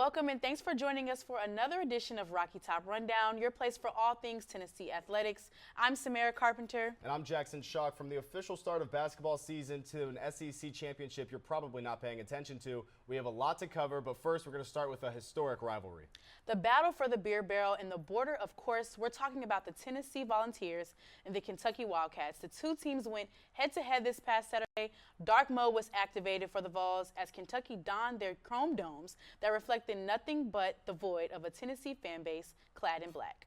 Welcome and thanks for joining us for another edition of Rocky Top Rundown, your place for all things Tennessee athletics. I'm Samara Carpenter. And I'm Jackson Schock. From the official start of basketball season to an SEC championship you're probably not paying attention to, we have a lot to cover, but first we're going to start with a historic rivalry. The battle for the beer barrel and the border, of course, we're talking about the Tennessee Volunteers and the Kentucky Wildcats. The two teams went head-to-head this past Saturday. Dark mode was activated for the Vols as Kentucky donned their chrome domes that reflected nothing but the void of a Tennessee fan base clad in black.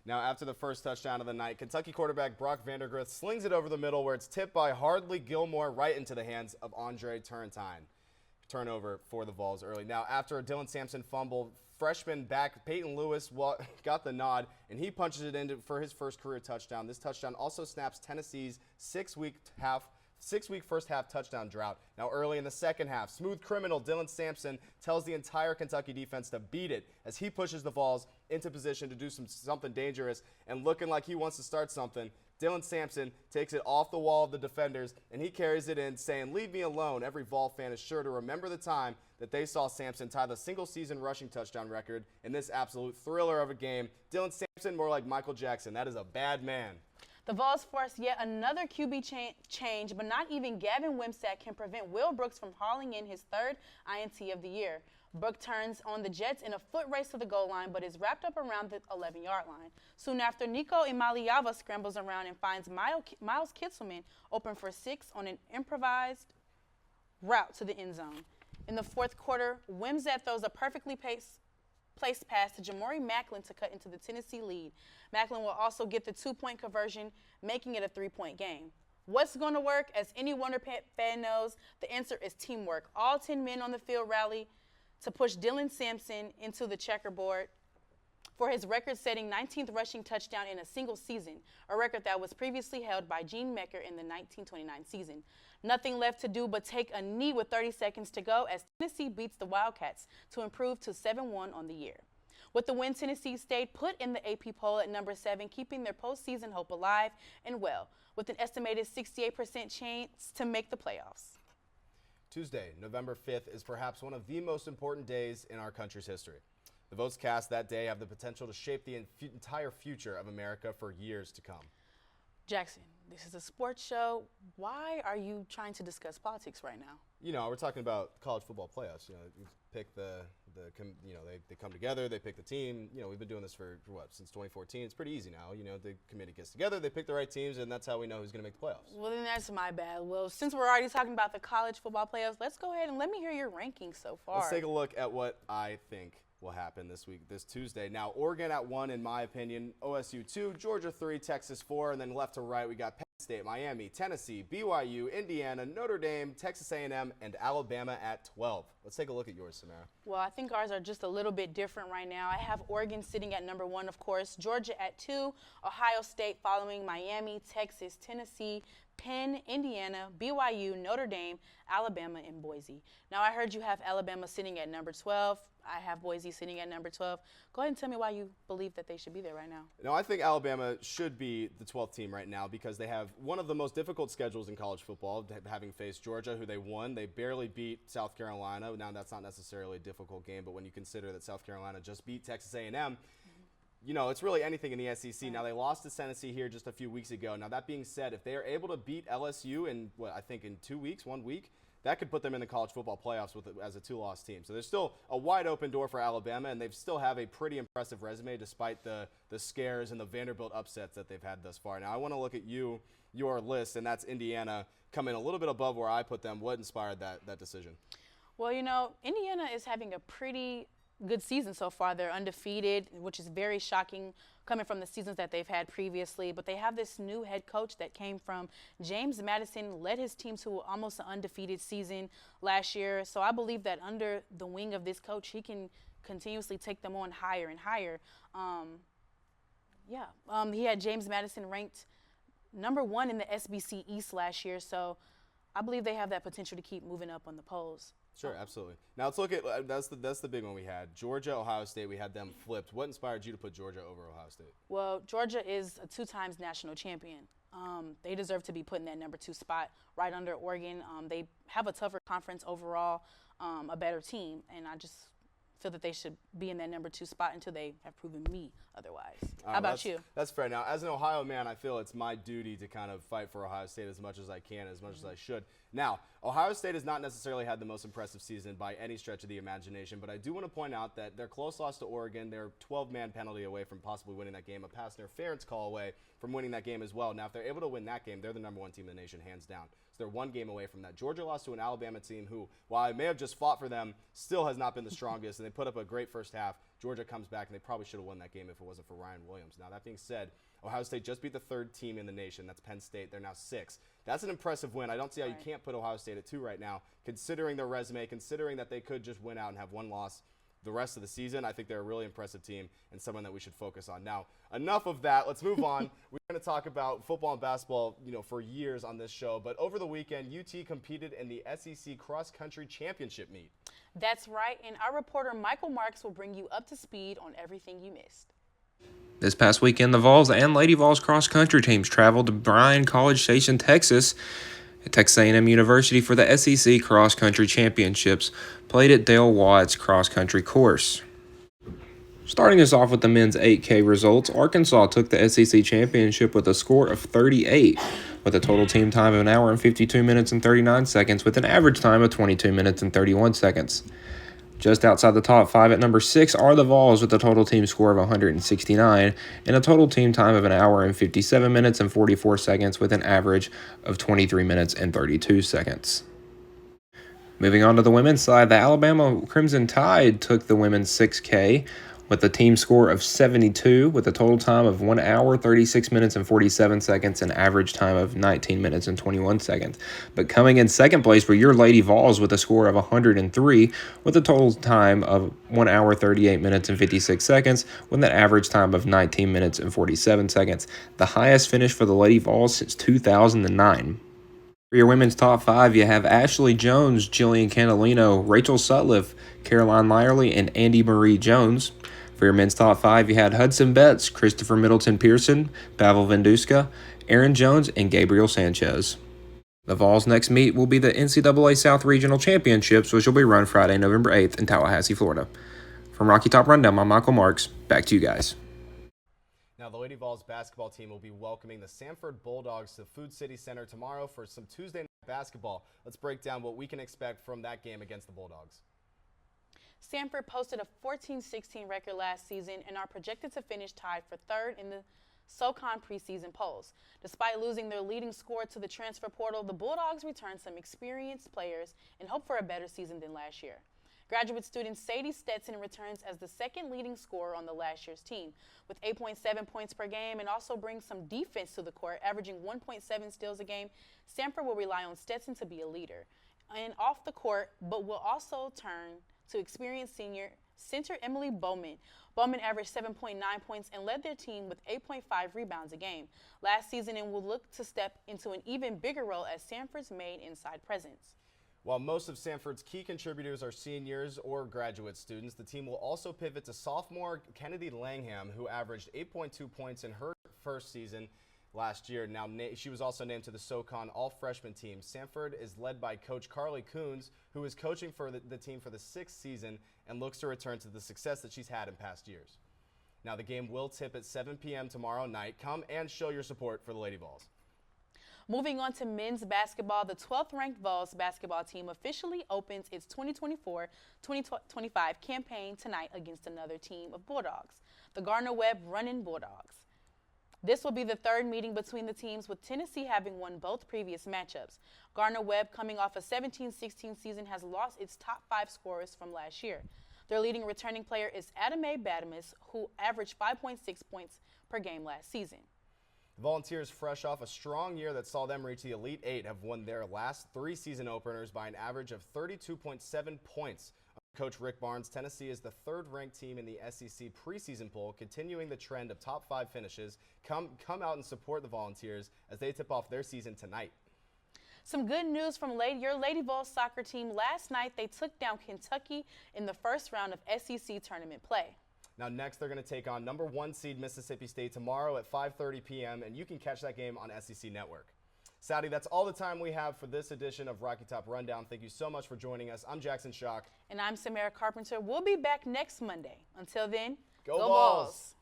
Now, after the first touchdown of the night, Kentucky quarterback Brock Vandagriff slings it over the middle where it's tipped by Hardly Gilmore right into the hands of Andre Turrentine. Turnover for the Vols early. Now, after a Dylan Sampson fumble, freshman back Peyton Lewis got the nod, and he punches it in for his first career touchdown. This touchdown also snaps Tennessee's six-week first half touchdown drought. Now early in the second half, smooth criminal Dylan Sampson tells the entire Kentucky defense to beat it as he pushes the Vols into position to do something dangerous, and looking like he wants to start something, Dylan Sampson takes it off the wall of the defenders, and he carries it in, saying, "Leave me alone." Every Vol fan is sure to remember the time that they saw Sampson tie the single-season rushing touchdown record in this absolute thriller of a game. Dylan Sampson, more like Michael Jackson. That is a bad man. The Vols force yet another QB change, but not even Gavin Wimsatt can prevent Will Brooks from hauling in his third INT of the year. Brooks turns on the Jets in a foot race to the goal line, but is wrapped up around the 11-yard line. Soon after, Nico Imaliava scrambles around and finds Miles Kitselman open for 6 on an improvised route to the end zone. In the fourth quarter, Wimsatt throws a perfectly placed pass to Jamori Macklin to cut into the Tennessee lead. Macklin will also get the 2-point conversion, making it a 3-point game. What's going to work? As any Wonder fan knows, the answer is teamwork. All 10 men on the field rally to push Dylan Sampson into the checkerboard for his record-setting 19th rushing touchdown in a single season, a record that was previously held by Gene Mecker in the 1929 season. Nothing left to do but take a knee with 30 seconds to go as Tennessee beats the Wildcats to improve to 7-1 on the year. With the win, Tennessee stayed put in the AP poll at number 7, keeping their postseason hope alive and well, with an estimated 68% chance to make the playoffs. Tuesday, November 5th, is perhaps one of the most important days in our country's history. The votes cast that day have the potential to shape the entire future of America for years to come. Jackson, this is a sports show. Why are you trying to discuss politics right now? You know, we're talking about college football playoffs. You know, you pick they come together, they pick the team. You know, we've been doing this for what, since 2014. It's pretty easy now. You know, the committee gets together, they pick the right teams, and that's how we know who's going to make the playoffs. Well, then that's my bad. Well, since we're already talking about the college football playoffs, let's go ahead and let me hear your rankings so far. Let's take a look at what I think will happen this Tuesday. Now, Oregon at 1, in my opinion, OSU 2, Georgia 3, Texas 4, and then left to right we got Penn State, Miami, Tennessee, BYU, Indiana, Notre Dame, Texas A&M, and Alabama at 12. Let's take a look at yours, Samara. Well, I think ours are just a little bit different right now. I have Oregon sitting at number 1, of course, Georgia at 2, Ohio State following Miami, Texas, Tennessee, Penn, Indiana, BYU, Notre Dame, Alabama, and Boise. Now, I heard you have Alabama sitting at number 12. I have Boise sitting at number 12. Go ahead and tell me why you believe that they should be there right now. No, I think Alabama should be the 12th team right now because they have one of the most difficult schedules in college football, having faced Georgia, who they won. They barely beat South Carolina. Now, that's not necessarily a difficult game, but when you consider that South Carolina just beat Texas A&M, you know, it's really anything in the SEC. Now, they lost to Tennessee here just a few weeks ago. Now, that being said, if they are able to beat LSU in, I think in 1 week, that could put them in the college football playoffs as a 2-loss team. So there's still a wide open door for Alabama, and they still have a pretty impressive resume despite the scares and the Vanderbilt upsets that they've had thus far. Now, I want to look at your list, and that's Indiana coming a little bit above where I put them. What inspired that decision? Well, you know, Indiana is having a pretty good season so far. They're undefeated, which is very shocking coming from the seasons that they've had previously. But they have this new head coach that came from James Madison, led his team to almost an undefeated season last year. So I believe that under the wing of this coach, he can continuously take them on higher and higher. He had James Madison ranked number 1 in the SBC East last year. So I believe they have that potential to keep moving up on the polls. Sure, absolutely. Now let's look at that's the big one we had. Georgia, Ohio State. We had them flipped. What inspired you to put Georgia over Ohio State? Well, Georgia is a 2 times national champion. They deserve to be put in that number 2 spot right under Oregon. They have a tougher conference overall, a better team, and I just feel that they should be in that number 2 spot until they have proven me otherwise. How about you? That's fair. Now, as an Ohio man, I feel it's my duty to kind of fight for Ohio State as much as I can, as much as I should. Now, Ohio State has not necessarily had the most impressive season by any stretch of the imagination, but I do want to point out that their close loss to Oregon, their 12-man penalty away from possibly winning that game, a pass interference call away from winning that game as well. Now, if they're able to win that game, they're the number 1 team in the nation, hands down. So they're 1 game away from that. Georgia lost to an Alabama team who, while I may have just fought for them, still has not been the strongest, and they put up a great first half. Georgia comes back, and they probably should have won that game if it wasn't for Ryan Williams. Now, that being said, Ohio State just beat the 3rd team in the nation. That's Penn State. They're now 6. That's an impressive win. I don't see how you can't put Ohio State at 2 right now, considering their resume, considering that they could just win out and have 1 loss the rest of the season. I think they're a really impressive team and someone that we should focus on. Now, enough of that. Let's move on. We're going to talk about football and basketball, for years on this show. But over the weekend, UT competed in the SEC Cross Country Championship meet. That's right, and our reporter Michael Marks will bring you up to speed on everything you missed. This past weekend, the Vols and Lady Vols cross-country teams traveled to Bryan College Station, Texas, at Texas A&M University for the SEC Cross-Country Championships, played at Dale Watts cross-country course. Starting us off with the men's 8K results, Arkansas took the SEC Championship with a score of 38, with a total team time of 1 hour and 52 minutes and 39 seconds, with an average time of 22 minutes and 31 seconds. Just outside the top 5 at number 6 are the Vols with a total team score of 169 and a total team time of 1 hour and 57 minutes and 44 seconds with an average of 23 minutes and 32 seconds. Moving on to the women's side, the Alabama Crimson Tide took the women's 6K with a team score of 72 with a total time of 1 hour, 36 minutes and 47 seconds and average time of 19 minutes and 21 seconds. But coming in second place were your Lady Vols with a score of 103 with a total time of 1 hour, 38 minutes and 56 seconds with an average time of 19 minutes and 47 seconds. The highest finish for the Lady Vols since 2009. For your women's top 5, you have Ashley Jones, Jillian Candelino, Rachel Sutliff, Caroline Lyerly, and Andy Marie Jones. For your men's top 5, you had Hudson Betts, Christopher Middleton Pearson, Pavel Venduska, Aaron Jones, and Gabriel Sanchez. The Vols' next meet will be the NCAA South Regional Championships, which will be run Friday, November 8th in Tallahassee, Florida. From Rocky Top Rundown, I'm Michael Marks. Back to you guys. Now, the Lady Vols basketball team will be welcoming the Samford Bulldogs to Food City Center tomorrow for some Tuesday night basketball. Let's break down what we can expect from that game against the Bulldogs. Samford posted a 14-16 record last season and are projected to finish tied for 3rd in the SoCon preseason polls. Despite losing their leading scorer to the transfer portal, the Bulldogs returned some experienced players and hope for a better season than last year. Graduate student Sadie Stetson returns as the 2nd leading scorer on the last year's team, with 8.7 points per game, and also brings some defense to the court, averaging 1.7 steals a game. Samford will rely on Stetson to be a leader and off the court, but will also turn to experienced senior center Emily Bowman. Bowman averaged 7.9 points and led their team with 8.5 rebounds a game last season and will look to step into an even bigger role as Samford's main inside presence. While most of Samford's key contributors are seniors or graduate students, the team will also pivot to sophomore Kennedy Langham, who averaged 8.2 points in her first season last year. Now, she was also named to the SoCon All-Freshman team. Samford is led by Coach Carly Coons, who is coaching for the team for the 6th season and looks to return to the success that she's had in past years. Now, the game will tip at 7 p.m. tomorrow night. Come and show your support for the Lady Vols. Moving on to men's basketball, the 12th-ranked Vols basketball team officially opens its 2024-2025 campaign tonight against another team of Bulldogs, the Gardner-Webb Runnin' Bulldogs. This will be the 3rd meeting between the teams, with Tennessee having won both previous matchups. Gardner-Webb, coming off a 17-16 season, has lost its top 5 scorers from last year. Their leading returning player is Adame Badamus, who averaged 5.6 points per game last season. The Volunteers, fresh off a strong year that saw them reach the Elite Eight, have won their last 3 season openers by an average of 32.7 points. Coach Rick Barnes, Tennessee is the 3rd-ranked team in the SEC preseason poll, continuing the trend of top 5 finishes. Come out and support the Volunteers as they tip off their season tonight. Some good news from your Lady Vols soccer team. Last night, they took down Kentucky in the first round of SEC tournament play. Now next they're going to take on number 1 seed Mississippi State tomorrow at 5:30 p.m. and you can catch that game on SEC Network. Saudi, that's all the time we have for this edition of Rocky Top Rundown. Thank you so much for joining us. I'm Jackson Schock. And I'm Samara Carpenter. We'll be back next Monday. Until then, Go Vols!